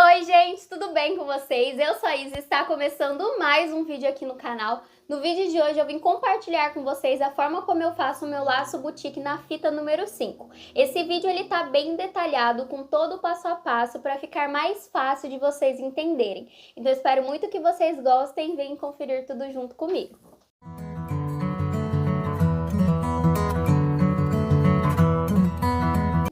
Oi gente, tudo bem com vocês? Eu sou a Isa e está começando mais um vídeo aqui no canal. No vídeo de hoje eu vim compartilhar com vocês a forma como eu faço o meu laço boutique na fita número 5. Esse vídeo ele tá bem detalhado, com todo o passo a passo, para ficar mais fácil de vocês entenderem. Então eu espero muito que vocês gostem e venham conferir tudo junto comigo.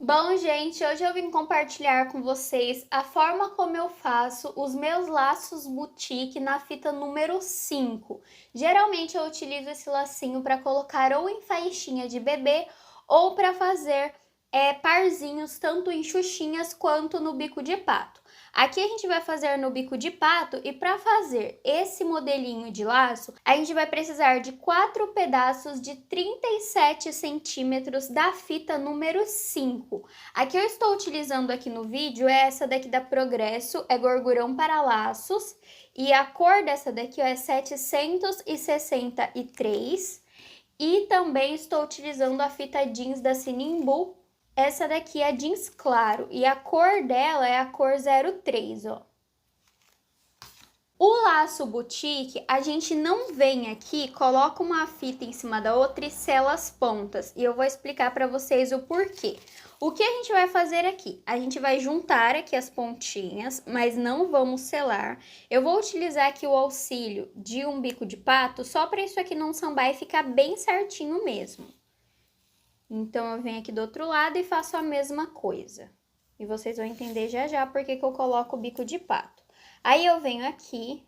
Bom, gente, hoje eu vim compartilhar com vocês a forma como eu faço os meus laços boutique na fita número 5. Geralmente eu utilizo esse lacinho para colocar ou em faixinha de bebê ou para fazer parzinhos tanto em xuxinhas quanto no bico de pato. Aqui a gente vai fazer no bico de pato e para fazer esse modelinho de laço, a gente vai precisar de 4 pedaços de 37 centímetros da fita número 5. A que eu estou utilizando aqui no vídeo é essa daqui da Progresso, é Gorgurão para Laços, e a cor dessa daqui é 763. E também estou utilizando a fita jeans da Sinimbu. Essa daqui é jeans claro e a cor dela é a cor 03, ó. O laço boutique, a gente não vem aqui, coloca uma fita em cima da outra e sela as pontas. E eu vou explicar para vocês o porquê. O que a gente vai fazer aqui? A gente vai juntar aqui as pontinhas, mas não vamos selar. Eu vou utilizar aqui o auxílio de um bico de pato, só para isso aqui não sambar e ficar bem certinho mesmo. Então, eu venho aqui do outro lado e faço a mesma coisa. E vocês vão entender já já porque que eu coloco o bico de pato. Aí, eu venho aqui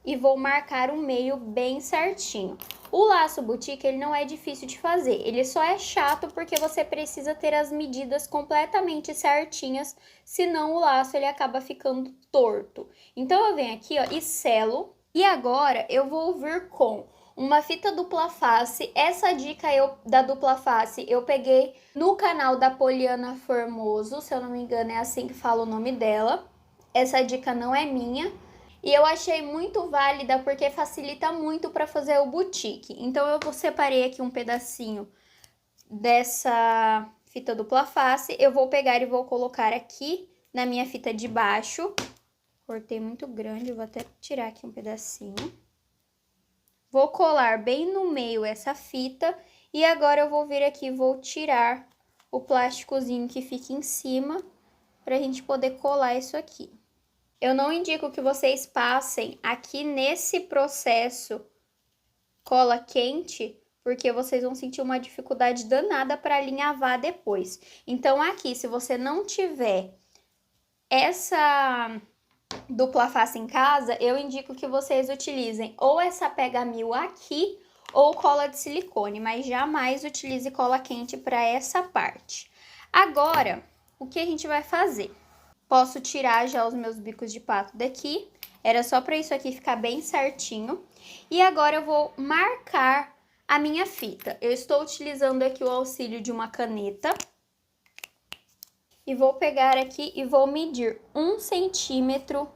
e vou marcar o meio bem certinho. O laço boutique, ele não é difícil de fazer. Ele só é chato porque você precisa ter as medidas completamente certinhas, senão o laço, ele acaba ficando torto. Então, eu venho aqui, ó, e selo. E agora, eu vou vir com uma fita dupla face. Essa dica da dupla face eu peguei no canal da Poliana Formoso, se eu não me engano é assim que fala o nome dela. Essa dica não é minha. E eu achei muito válida porque facilita muito para fazer o boutique. Então eu separei aqui um pedacinho dessa fita dupla face. Eu vou pegar e vou colocar aqui na minha fita de baixo. Cortei muito grande, eu vou até tirar aqui um pedacinho. Vou colar bem no meio essa fita e agora eu vou vir aqui e vou tirar o plásticozinho que fica em cima pra gente poder colar isso aqui. Eu não indico que vocês passem aqui nesse processo cola quente, porque vocês vão sentir uma dificuldade danada para alinhavar depois. Então aqui, se você não tiver essa dupla face em casa, eu indico que vocês utilizem ou essa pega-mil aqui ou cola de silicone, mas jamais utilize cola quente para essa parte. Agora, o que a gente vai fazer? Posso tirar já os meus bicos de pato daqui, era só para isso aqui ficar bem certinho. E agora eu vou marcar a minha fita. Eu estou utilizando aqui o auxílio de uma caneta. E vou pegar aqui e vou medir 1 centímetro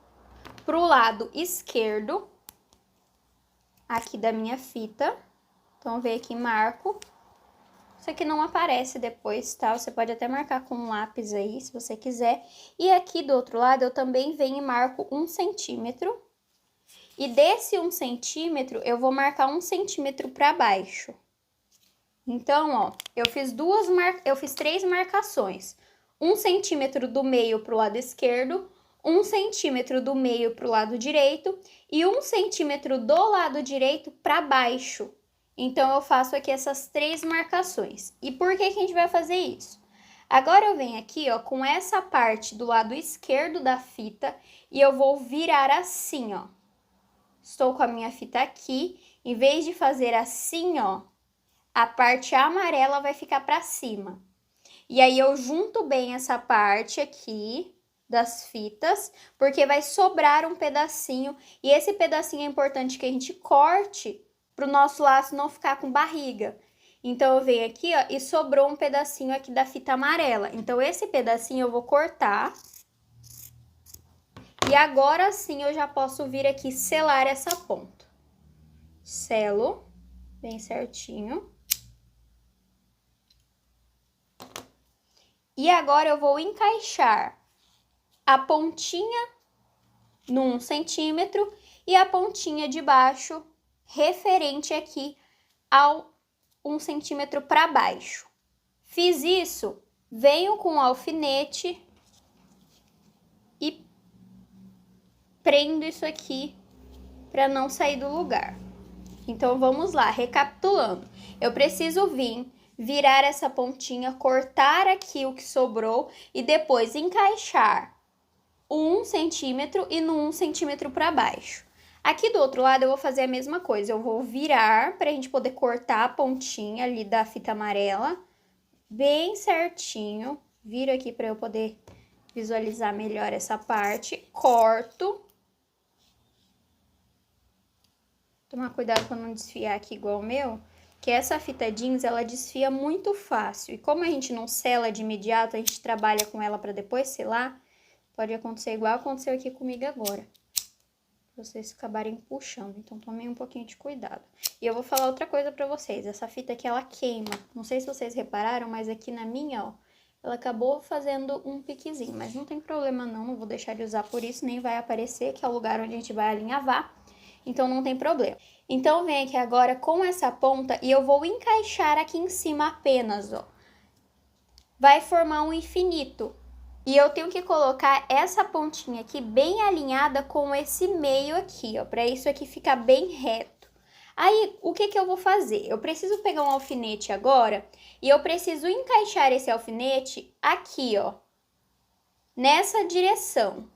pro lado esquerdo, aqui da minha fita. Então, vem aqui e marco. Isso aqui não aparece depois, tá? Você pode até marcar com um lápis aí, se você quiser. E aqui do outro lado, eu também venho e marco 1 centímetro. E desse 1 centímetro, eu vou marcar 1 centímetro pra baixo. Então, ó, eu fiz 3 marcações. 1 centímetro do meio pro lado esquerdo, 1 centímetro do meio pro lado direito e 1 centímetro do lado direito para baixo. Então, eu faço aqui essas 3 marcações. E por que que a gente vai fazer isso? Agora, eu venho aqui, ó, com essa parte do lado esquerdo da fita e eu vou virar assim, ó. Estou com a minha fita aqui, em vez de fazer assim, ó, a parte amarela vai ficar para cima. E aí, eu junto bem essa parte aqui das fitas, porque vai sobrar um pedacinho. E esse pedacinho é importante que a gente corte para o nosso laço não ficar com barriga. Então, eu venho aqui, ó, e sobrou um pedacinho aqui da fita amarela. Então, esse pedacinho eu vou cortar. E agora sim, eu já posso vir aqui selar essa ponta. Selo bem certinho. E agora eu vou encaixar a pontinha no 1 centímetro e a pontinha de baixo referente aqui ao 1 centímetro para baixo. Fiz isso, venho com o alfinete e prendo isso aqui para não sair do lugar. Então, vamos lá, recapitulando. Eu preciso virar essa pontinha, cortar aqui o que sobrou e depois encaixar o 1 centímetro e no 1 centímetro para baixo. Aqui do outro lado eu vou fazer a mesma coisa, eu vou virar para a gente poder cortar a pontinha ali da fita amarela, bem certinho. Viro aqui para eu poder visualizar melhor essa parte, corto. Tomar cuidado para não desfiar aqui igual o meu, que essa fita jeans, ela desfia muito fácil. E como a gente não sela de imediato, a gente trabalha com ela para depois selar, pode acontecer igual aconteceu aqui comigo agora. Vocês acabarem puxando, então tomem um pouquinho de cuidado. E eu vou falar outra coisa para vocês, essa fita aqui, ela queima. Não sei se vocês repararam, mas aqui na minha, ó, ela acabou fazendo um piquezinho. Mas não tem problema não vou deixar de usar por isso, nem vai aparecer, que é o lugar onde a gente vai alinhavar. Então, não tem problema. Então, vem aqui agora com essa ponta e eu vou encaixar aqui em cima apenas, ó. Vai formar um infinito. E eu tenho que colocar essa pontinha aqui bem alinhada com esse meio aqui, ó. Pra isso aqui ficar bem reto. Aí, o que que eu vou fazer? Eu preciso pegar um alfinete agora e eu preciso encaixar esse alfinete aqui, ó. Nessa direção.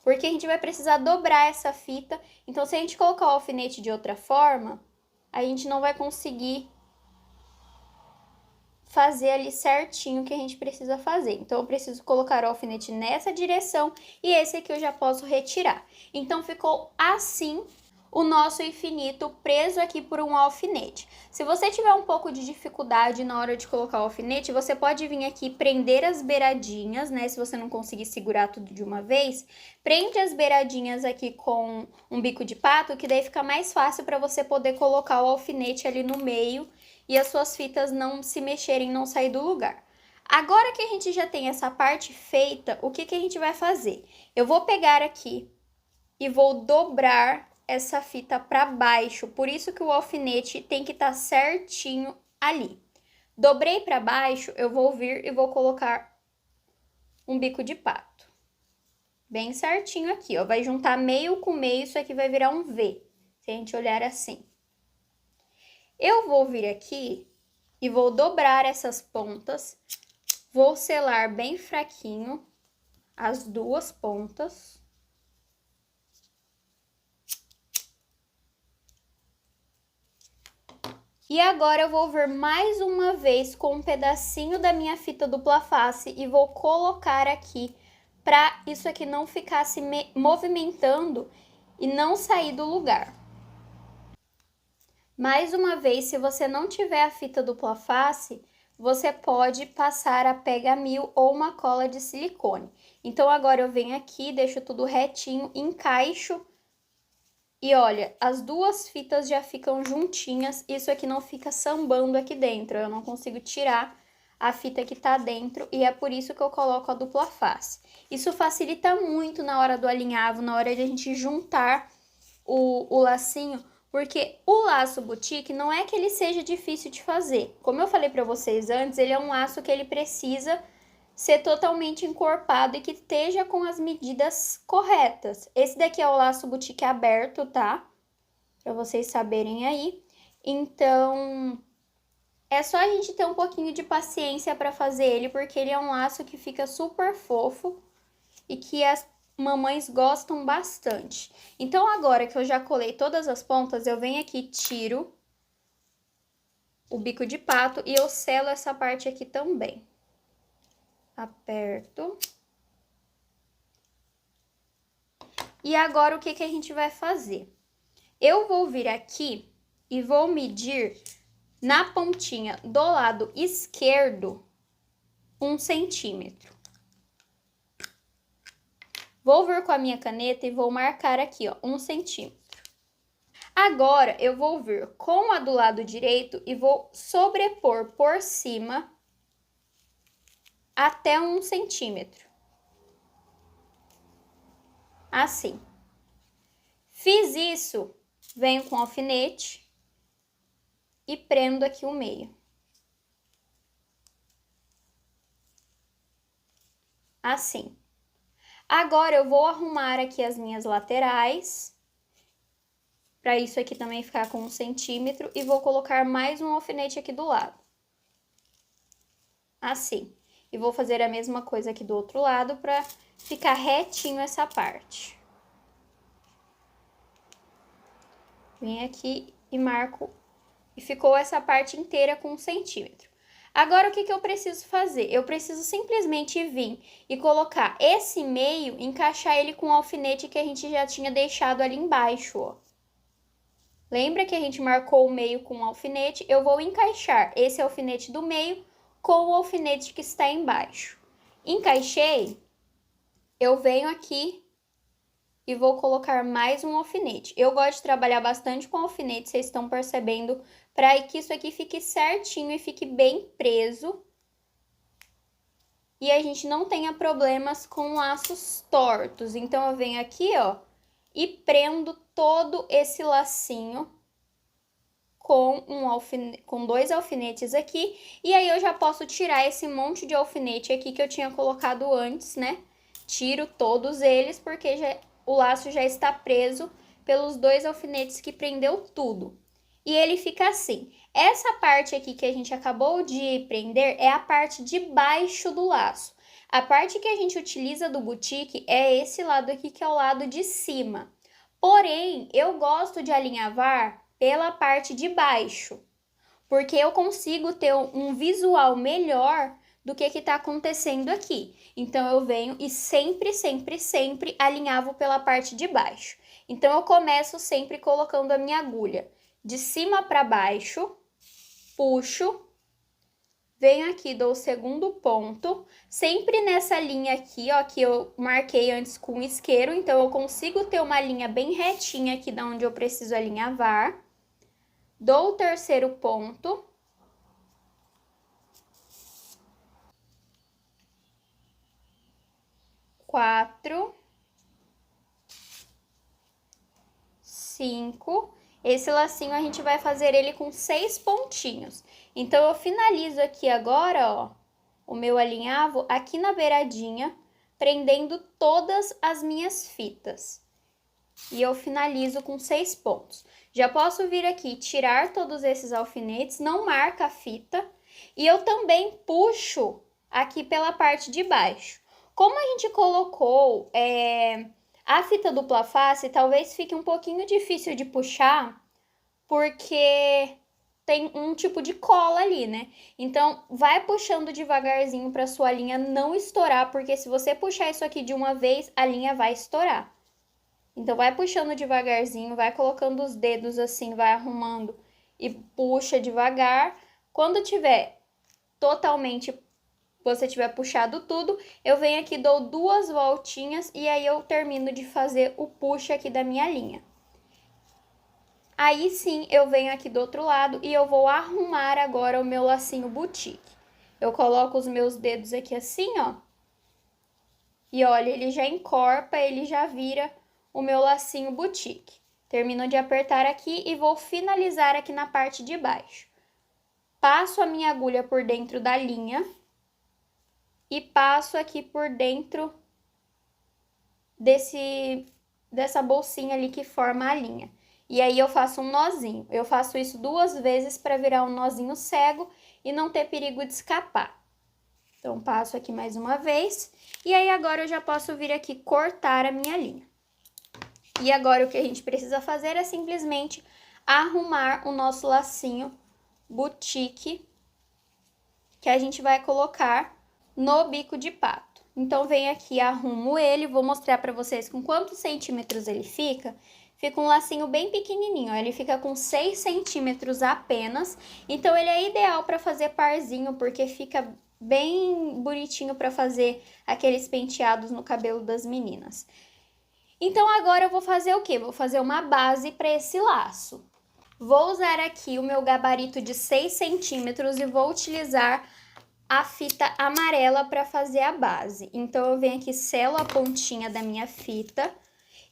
Porque a gente vai precisar dobrar essa fita. Então, se a gente colocar o alfinete de outra forma, a gente não vai conseguir fazer ali certinho o que a gente precisa fazer. Então, eu preciso colocar o alfinete nessa direção e esse aqui eu já posso retirar. Então, ficou assim o nosso infinito preso aqui por um alfinete. Se você tiver um pouco de dificuldade na hora de colocar o alfinete, você pode vir aqui prender as beiradinhas, né? Se você não conseguir segurar tudo de uma vez, prende as beiradinhas aqui com um bico de pato, que daí fica mais fácil para você poder colocar o alfinete ali no meio e as suas fitas não se mexerem, não sair do lugar. Agora que a gente já tem essa parte feita, o que que a gente vai fazer? Eu vou pegar aqui e vou dobrar essa fita para baixo, por isso que o alfinete tem que estar certinho ali. Dobrei para baixo, eu vou vir e vou colocar um bico de pato. Bem certinho aqui, ó, vai juntar meio com meio, isso aqui vai virar um V, se a gente olhar assim. Eu vou vir aqui e vou dobrar essas pontas, vou selar bem fraquinho as duas pontas. E agora eu vou vir mais uma vez com um pedacinho da minha fita dupla face e vou colocar aqui para isso aqui não ficar se movimentando e não sair do lugar. Mais uma vez, se você não tiver a fita dupla face, você pode passar a pega-mil ou uma cola de silicone. Então, agora eu venho aqui, deixo tudo retinho, encaixo. E olha, as duas fitas já ficam juntinhas, isso aqui não fica sambando aqui dentro, eu não consigo tirar a fita que tá dentro e é por isso que eu coloco a dupla face. Isso facilita muito na hora do alinhavo, na hora de a gente juntar o lacinho, porque o laço boutique não é que ele seja difícil de fazer. Como eu falei pra vocês antes, ele é um laço que ele precisa ser totalmente encorpado e que esteja com as medidas corretas. Esse daqui é o laço boutique aberto, tá? Pra vocês saberem aí. Então, é só a gente ter um pouquinho de paciência pra fazer ele, porque ele é um laço que fica super fofo e que as mamães gostam bastante. Então, agora que eu já colei todas as pontas, eu venho aqui, tiro o bico de pato e eu selo essa parte aqui também. Aperto. E agora, o que que a gente vai fazer? Eu vou vir aqui e vou medir na pontinha do lado esquerdo 1 centímetro. Vou vir com a minha caneta e vou marcar aqui, ó, 1 centímetro. Agora, eu vou vir com a do lado direito e vou sobrepor por cima até 1 centímetro. assim. Fiz isso, venho com alfinete e prendo aqui o meio. Assim. Agora, eu vou arrumar aqui as minhas laterais, para isso aqui também ficar com 1 centímetro, e vou colocar mais um alfinete aqui do lado. Assim. E vou fazer a mesma coisa aqui do outro lado, para ficar retinho essa parte. Vem aqui e marco, e ficou essa parte inteira com 1 centímetro. Agora, o que eu preciso fazer? Eu preciso simplesmente vir e colocar esse meio, encaixar ele com o alfinete que a gente já tinha deixado ali embaixo, ó. Lembra que a gente marcou o meio com o alfinete? Eu vou encaixar esse alfinete do meio com o alfinete que está embaixo. Encaixei, eu venho aqui e vou colocar mais um alfinete. Eu gosto de trabalhar bastante com alfinete, vocês estão percebendo, para que isso aqui fique certinho e fique bem preso. E a gente não tenha problemas com laços tortos. Então, eu venho aqui, ó, e prendo todo esse lacinho com 2 alfinetes aqui. E aí, eu já posso tirar esse monte de alfinete aqui que eu tinha colocado antes, né? Tiro todos eles, porque o laço já está preso pelos 2 alfinetes que prendeu tudo. E ele fica assim. Essa parte aqui que a gente acabou de prender é a parte de baixo do laço. A parte que a gente utiliza do boutique é esse lado aqui, que é o lado de cima. Porém, eu gosto de alinhavar pela parte de baixo, porque eu consigo ter um visual melhor do que está acontecendo aqui. Então, eu venho e sempre, sempre, sempre alinhavo pela parte de baixo. Então, eu começo sempre colocando a minha agulha de cima para baixo, puxo, venho aqui, dou o segundo ponto, sempre nessa linha aqui, ó, que eu marquei antes com o isqueiro, então eu consigo ter uma linha bem retinha aqui da onde eu preciso alinhavar. Dou o terceiro ponto. Quatro. 5. Esse lacinho a gente vai fazer ele com 6 pontinhos. Então, eu finalizo aqui agora, ó, o meu alinhavo aqui na beiradinha, prendendo todas as minhas fitas. E eu finalizo com 6 pontos. Já posso vir aqui, tirar todos esses alfinetes, não marca a fita. E eu também puxo aqui pela parte de baixo. Como a gente colocou a fita dupla face, talvez fique um pouquinho difícil de puxar, porque tem um tipo de cola ali, né? Então, vai puxando devagarzinho para sua linha não estourar, porque se você puxar isso aqui de uma vez, a linha vai estourar. Então, vai puxando devagarzinho, vai colocando os dedos assim, vai arrumando e puxa devagar. Quando tiver totalmente, você tiver puxado tudo, eu venho aqui, dou 2 voltinhas e aí eu termino de fazer o push aqui da minha linha. Aí sim, eu venho aqui do outro lado e eu vou arrumar agora o meu lacinho boutique. Eu coloco os meus dedos aqui assim, ó. E olha, ele já encorpa, ele já vira o meu lacinho boutique. Termino de apertar aqui e vou finalizar aqui na parte de baixo. Passo a minha agulha por dentro da linha e passo aqui por dentro dessa bolsinha ali que forma a linha. E aí, eu faço um nozinho. Eu faço isso 2 vezes para virar um nozinho cego e não ter perigo de escapar. Então, passo aqui mais uma vez. E aí, agora eu já posso vir aqui cortar a minha linha. E agora, o que a gente precisa fazer é simplesmente arrumar o nosso lacinho boutique, que a gente vai colocar no bico de pato. Então, venho aqui, arrumo ele, vou mostrar para vocês com quantos centímetros ele fica. Fica um lacinho bem pequenininho, ó, ele fica com 6 centímetros apenas. Então, ele é ideal para fazer parzinho, porque fica bem bonitinho para fazer aqueles penteados no cabelo das meninas. Então, agora eu vou fazer o quê? Vou fazer uma base para esse laço. Vou usar aqui o meu gabarito de 6 centímetros e vou utilizar a fita amarela para fazer a base. Então, eu venho aqui, selo a pontinha da minha fita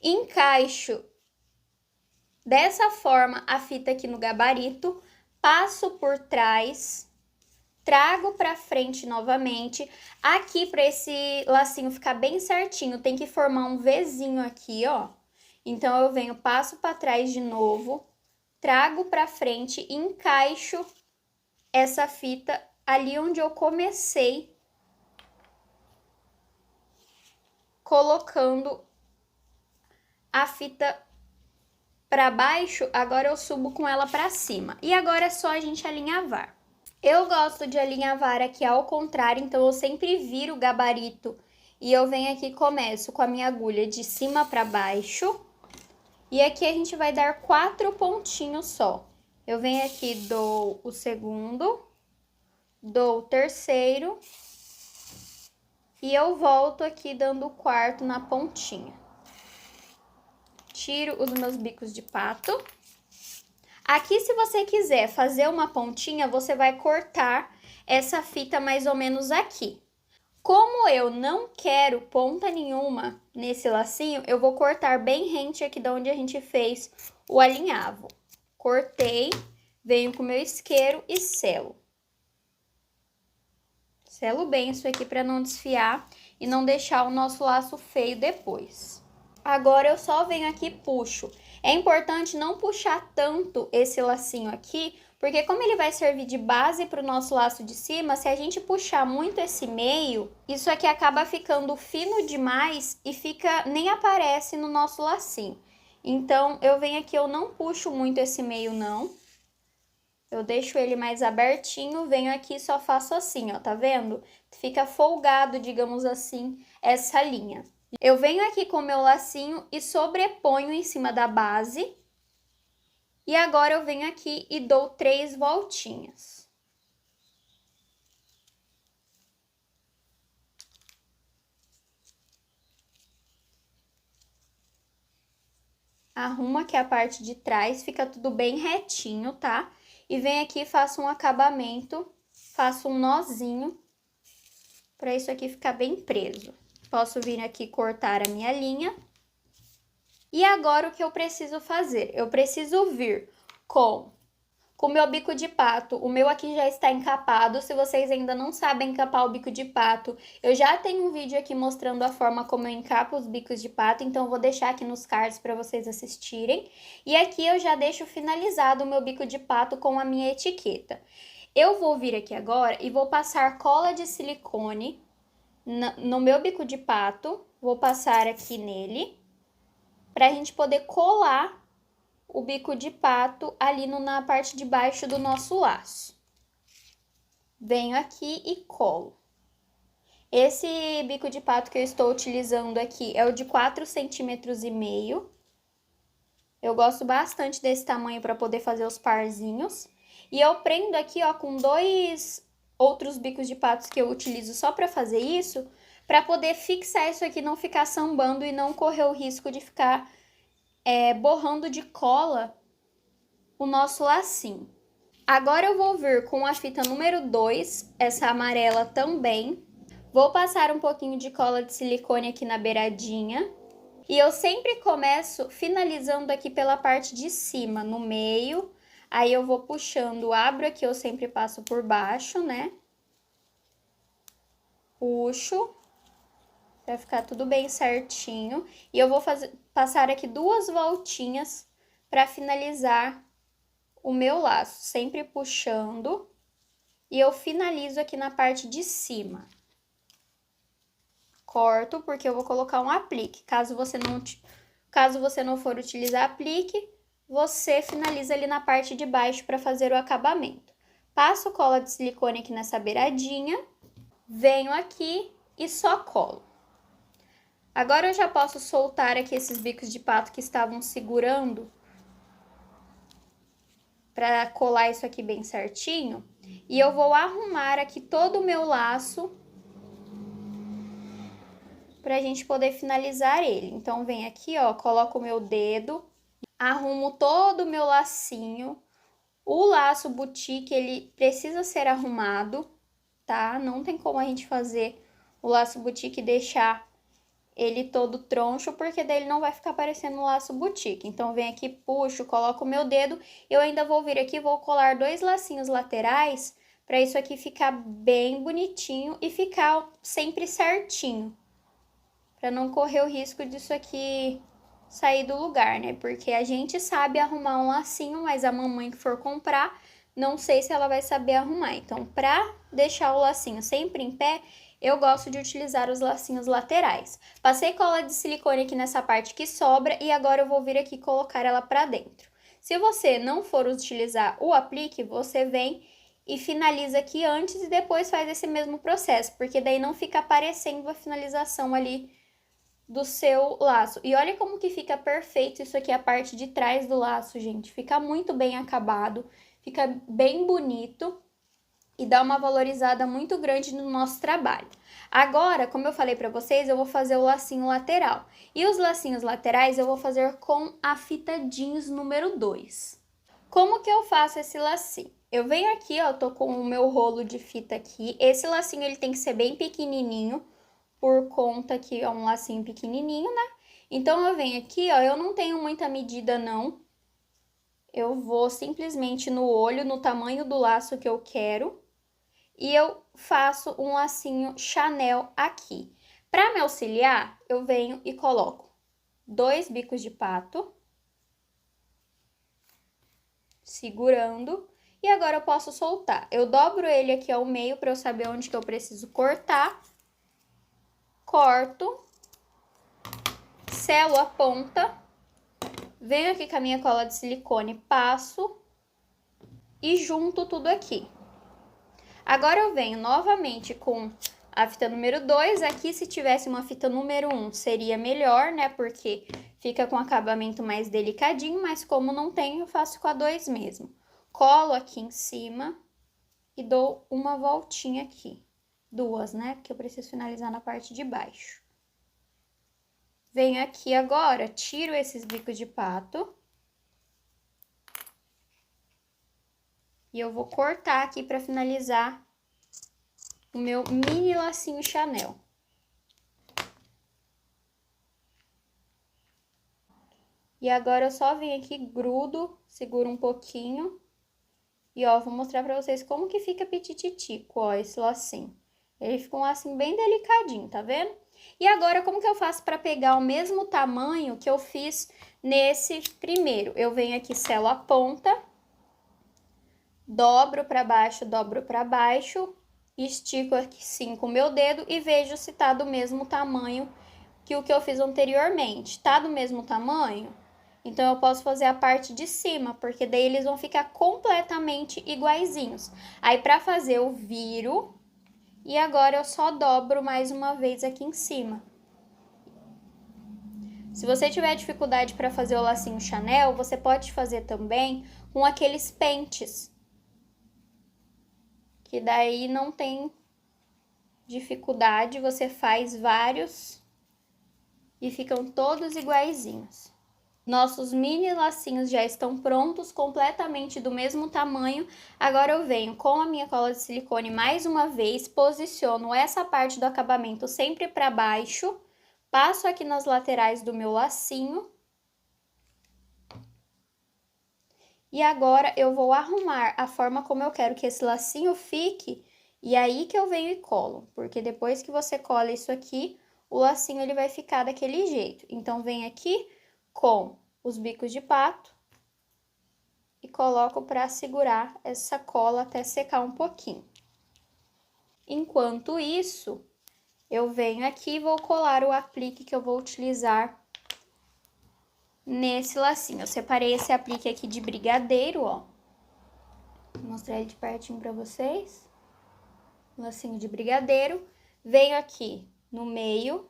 Encaixo dessa forma a fita aqui no gabarito, passo por trás, trago pra frente novamente. Aqui, pra esse lacinho ficar bem certinho, tem que formar um Vzinho aqui, ó. Então, eu venho, passo pra trás de novo, trago pra frente e encaixo essa fita ali onde eu comecei, colocando a fita para baixo. Agora eu subo com ela para cima. E agora é só a gente alinhavar. Eu gosto de alinhavar aqui ao contrário, então eu sempre viro o gabarito e eu venho aqui e começo com a minha agulha de cima para baixo. E aqui a gente vai dar 4 pontinhos só. Eu venho aqui, dou o segundo, dou o terceiro e eu volto aqui dando o quarto na pontinha. Tiro os meus bicos de pato. Aqui, se você quiser fazer uma pontinha, você vai cortar essa fita mais ou menos aqui. Como eu não quero ponta nenhuma nesse lacinho, eu vou cortar bem rente aqui de onde a gente fez o alinhavo. Cortei, venho com o meu isqueiro e selo. Selo bem isso aqui para não desfiar e não deixar o nosso laço feio depois. Agora eu só venho aqui e puxo. É importante não puxar tanto esse lacinho aqui, porque como ele vai servir de base para o nosso laço de cima, se a gente puxar muito esse meio, isso aqui acaba ficando fino demais e nem aparece no nosso lacinho. Então, eu venho aqui, eu não puxo muito esse meio não. Eu deixo ele mais abertinho, venho aqui e só faço assim, ó, tá vendo? Fica folgado, digamos assim, essa linha. Eu venho aqui com o meu lacinho e sobreponho em cima da base. E agora eu venho aqui e dou 3 voltinhas. Arrumo aqui a parte de trás, fica tudo bem retinho, tá? E venho aqui e faço um acabamento, faço um nozinho, pra isso aqui ficar bem preso. Posso vir aqui cortar a minha linha. E agora o que eu preciso fazer? Eu preciso vir com o meu bico de pato. O meu aqui já está encapado. Se vocês ainda não sabem encapar o bico de pato, eu já tenho um vídeo aqui mostrando a forma como eu encapo os bicos de pato, então eu vou deixar aqui nos cards para vocês assistirem. E aqui eu já deixo finalizado o meu bico de pato com a minha etiqueta. Eu vou vir aqui agora e vou passar cola de silicone no meu bico de pato. Vou passar aqui nele, para a gente poder colar o bico de pato ali na parte de baixo do nosso laço. Venho aqui e colo. Esse bico de pato que eu estou utilizando aqui é o de 4,5 centímetros. Eu gosto bastante desse tamanho para poder fazer os parzinhos. E eu prendo aqui, ó, com 2 outros bicos de patos que eu utilizo só para fazer isso, para poder fixar isso aqui, não ficar sambando e não correr o risco de ficar borrando de cola o nosso lacinho. Agora eu vou vir com a fita número 2, essa amarela também. Vou passar um pouquinho de cola de silicone aqui na beiradinha. E eu sempre começo finalizando aqui pela parte de cima, no meio. Aí eu vou puxando, abro aqui, eu sempre passo por baixo, né? Puxo, pra ficar tudo bem certinho. E eu vou passar aqui 2 voltinhas pra finalizar o meu laço, sempre puxando. E eu finalizo aqui na parte de cima. Corto, porque eu vou colocar um aplique. Caso você não for utilizar aplique, você finaliza ali na parte de baixo para fazer o acabamento. Passo cola de silicone aqui nessa beiradinha, venho aqui e só colo. Agora eu já posso soltar aqui esses bicos de pato que estavam segurando para colar isso aqui bem certinho. E eu vou arrumar aqui todo o meu laço pra gente poder finalizar ele. Então, vem aqui, ó, coloco o meu dedo, arrumo todo o meu lacinho. O laço boutique, ele precisa ser arrumado, tá? Não tem como a gente fazer o laço boutique e deixar ele todo troncho, porque daí ele não vai ficar parecendo um laço boutique. Então, vem aqui, puxo, coloco o meu dedo. Eu ainda vou vir aqui, vou colar 2 lacinhos laterais, para isso aqui ficar bem bonitinho e ficar sempre certinho. Para não correr o risco disso aqui sair do lugar, né? Porque a gente sabe arrumar um lacinho, mas a mamãe que for comprar, não sei se ela vai saber arrumar. Então, para deixar o lacinho sempre em pé, eu gosto de utilizar os lacinhos laterais. Passei cola de silicone aqui nessa parte que sobra e agora eu vou vir aqui colocar ela para dentro. Se você não for utilizar o aplique, você vem e finaliza aqui antes e depois faz esse mesmo processo, porque daí não fica aparecendo a finalização ali do seu laço. E olha como que fica perfeito isso aqui, a parte de trás do laço, gente. Fica muito bem acabado, fica bem bonito e dá uma valorizada muito grande no nosso trabalho. Agora, como eu falei pra vocês, eu vou fazer o lacinho lateral. E os lacinhos laterais eu vou fazer com a fita jeans número 2. Como que eu faço esse lacinho? Eu venho aqui, ó, tô com o meu rolo de fita aqui. Esse lacinho ele tem que ser bem pequenininho, por conta que é um lacinho pequenininho, né? Então, eu venho aqui, ó, eu não tenho muita medida, não. Eu vou simplesmente no olho, no tamanho do laço que eu quero. E eu faço um lacinho Chanel aqui. Para me auxiliar, eu venho e coloco 2 bicos de pato. Segurando. E agora eu posso soltar. Eu dobro ele aqui ao meio para eu saber onde que eu preciso cortar. Corto. Selo a ponta. Venho aqui com a minha cola de silicone, passo. E junto tudo aqui. Agora eu venho novamente com a fita número 2. Aqui, se tivesse uma fita número 1, seria melhor, né? Porque fica com acabamento mais delicadinho, mas como não tem, eu faço com a 2 mesmo. Colo aqui em cima e dou uma voltinha aqui. 2, né? Porque eu preciso finalizar na parte de baixo. Venho aqui agora, tiro esses bicos de pato. E eu vou cortar aqui para finalizar o meu mini lacinho Chanel. E agora eu só venho aqui, grudo, seguro um pouquinho. E ó, vou mostrar pra vocês como que fica pitititico, ó, esse lacinho. Ele fica um lacinho bem delicadinho, tá vendo? E agora, como que eu faço pra pegar o mesmo tamanho que eu fiz nesse primeiro? Eu venho aqui, selo a ponta. Dobro pra baixo, estico aqui sim com o meu dedo e vejo se tá do mesmo tamanho que o que eu fiz anteriormente. Tá do mesmo tamanho? Então, eu posso fazer a parte de cima, porque daí eles vão ficar completamente iguaizinhos. Aí, pra fazer, eu viro e agora eu só dobro mais uma vez aqui em cima. Se você tiver dificuldade para fazer o lacinho Chanel, você pode fazer também com aqueles pentes, que daí não tem dificuldade, você faz vários e ficam todos iguaizinhos. Nossos mini lacinhos já estão prontos, completamente do mesmo tamanho. Agora eu venho com a minha cola de silicone mais uma vez, posiciono essa parte do acabamento sempre para baixo, passo aqui nas laterais do meu lacinho. E agora eu vou arrumar a forma como eu quero que esse lacinho fique, e aí que eu venho e colo, porque depois que você cola isso aqui, o lacinho ele vai ficar daquele jeito. Então, vem aqui com os bicos de pato e coloco para segurar essa cola até secar um pouquinho. Enquanto isso, eu venho aqui e vou colar o aplique que eu vou utilizar nesse lacinho. Eu separei esse aplique aqui de brigadeiro, ó. Vou mostrar ele de pertinho pra vocês. Lacinho de brigadeiro. Venho aqui no meio,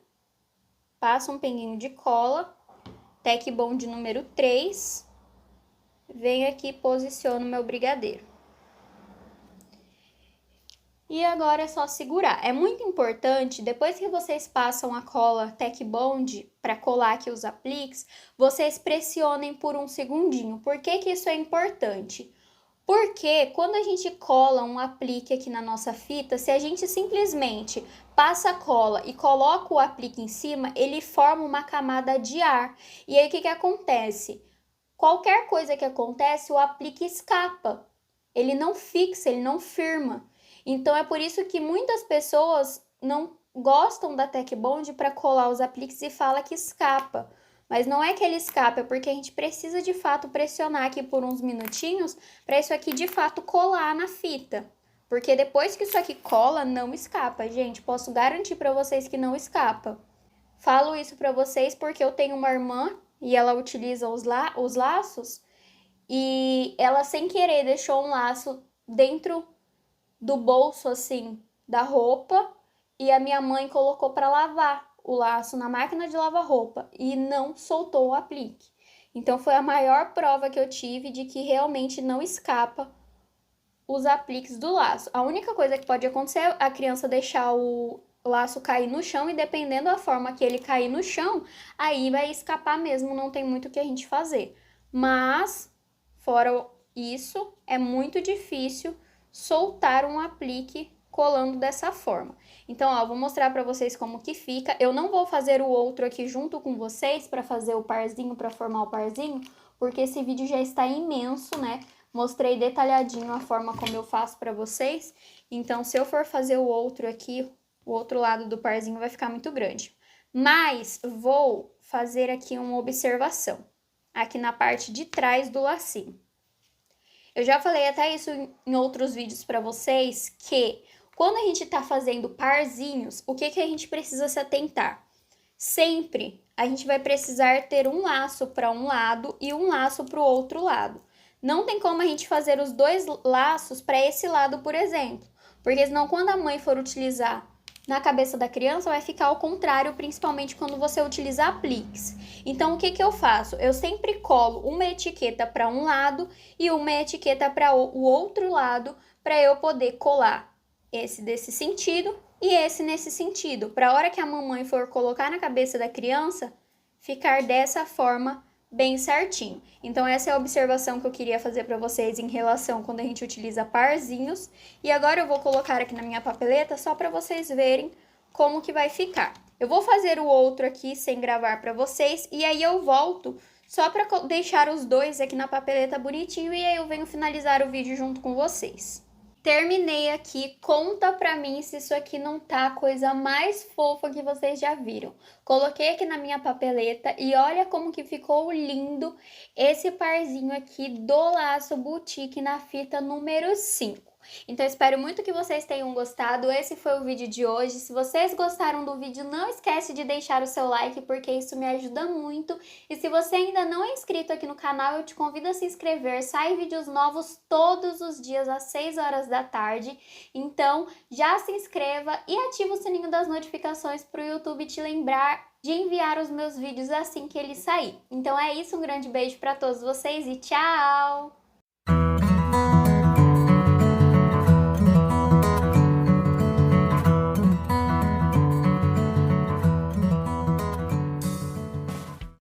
passo um pinguinho de cola, Tec Bond número 3. Venho aqui e posiciono meu brigadeiro. E agora é só segurar. É muito importante, depois que vocês passam a cola Tec Bond para colar aqui os apliques, vocês pressionem por um segundinho. Por que que isso é importante? Porque quando a gente cola um aplique aqui na nossa fita, se a gente simplesmente passa a cola e coloca o aplique em cima, ele forma uma camada de ar. E aí o que acontece? Qualquer coisa que acontece, o aplique escapa. Ele não fixa, ele não firma. Então é por isso que muitas pessoas não gostam da Tec Bond para colar os apliques e fala que escapa. Mas não é que ele escapa, é porque a gente precisa de fato pressionar aqui por uns minutinhos para isso aqui de fato colar na fita. Porque depois que isso aqui cola, não escapa, gente. Posso garantir para vocês que não escapa. Falo isso para vocês porque eu tenho uma irmã e ela utiliza os laços e ela sem querer deixou um laço dentro do bolso assim da roupa e a minha mãe colocou para lavar o laço na máquina de lavar roupa e não soltou o aplique. Então foi a maior prova que eu tive de que realmente não escapa os apliques do laço. A única coisa que pode acontecer é a criança deixar o laço cair no chão e dependendo da forma que ele cair no chão, aí vai escapar mesmo, não tem muito o que a gente fazer. Mas, fora isso, é muito difícil soltar um aplique colando dessa forma. Então, ó, vou mostrar pra vocês como que fica. Eu não vou fazer o outro aqui junto com vocês pra fazer o parzinho, pra formar o parzinho, porque esse vídeo já está imenso, né? Mostrei detalhadinho a forma como eu faço pra vocês. Então, se eu for fazer o outro aqui, o outro lado do parzinho vai ficar muito grande. Mas vou fazer aqui uma observação, aqui na parte de trás do lacinho. Eu já falei até isso em outros vídeos para vocês, que quando a gente tá fazendo parzinhos, o que a gente precisa se atentar? Sempre a gente vai precisar ter um laço para um lado e um laço para o outro lado. Não tem como a gente fazer os dois laços para esse lado, por exemplo, porque senão quando a mãe for utilizar na cabeça da criança vai ficar ao contrário, principalmente quando você utiliza apliques. Então, o que eu faço? Eu sempre colo uma etiqueta para um lado e uma etiqueta para o outro lado, para eu poder colar esse desse sentido e esse nesse sentido, para a hora que a mamãe for colocar na cabeça da criança, ficar dessa forma bem certinho. Então, essa é a observação que eu queria fazer para vocês em relação quando a gente utiliza parzinhos. E agora eu vou colocar aqui na minha papeleta só para vocês verem como que vai ficar. Eu vou fazer o outro aqui sem gravar para vocês e aí eu volto só para deixar os dois aqui na papeleta bonitinho e aí eu venho finalizar o vídeo junto com vocês. Terminei aqui, conta pra mim se isso aqui não tá a coisa mais fofa que vocês já viram. Coloquei aqui na minha papeleta e olha como que ficou lindo esse parzinho aqui do laço boutique na fita número 5. Então, espero muito que vocês tenham gostado. Esse foi o vídeo de hoje. Se vocês gostaram do vídeo, não esquece de deixar o seu like, porque isso me ajuda muito. E se você ainda não é inscrito aqui no canal, eu te convido a se inscrever. Sai vídeos novos todos os dias às 6 horas da tarde. Então, já se inscreva e ativa o sininho das notificações para o YouTube te lembrar de enviar os meus vídeos assim que eles saírem. Então é isso, um grande beijo para todos vocês e tchau!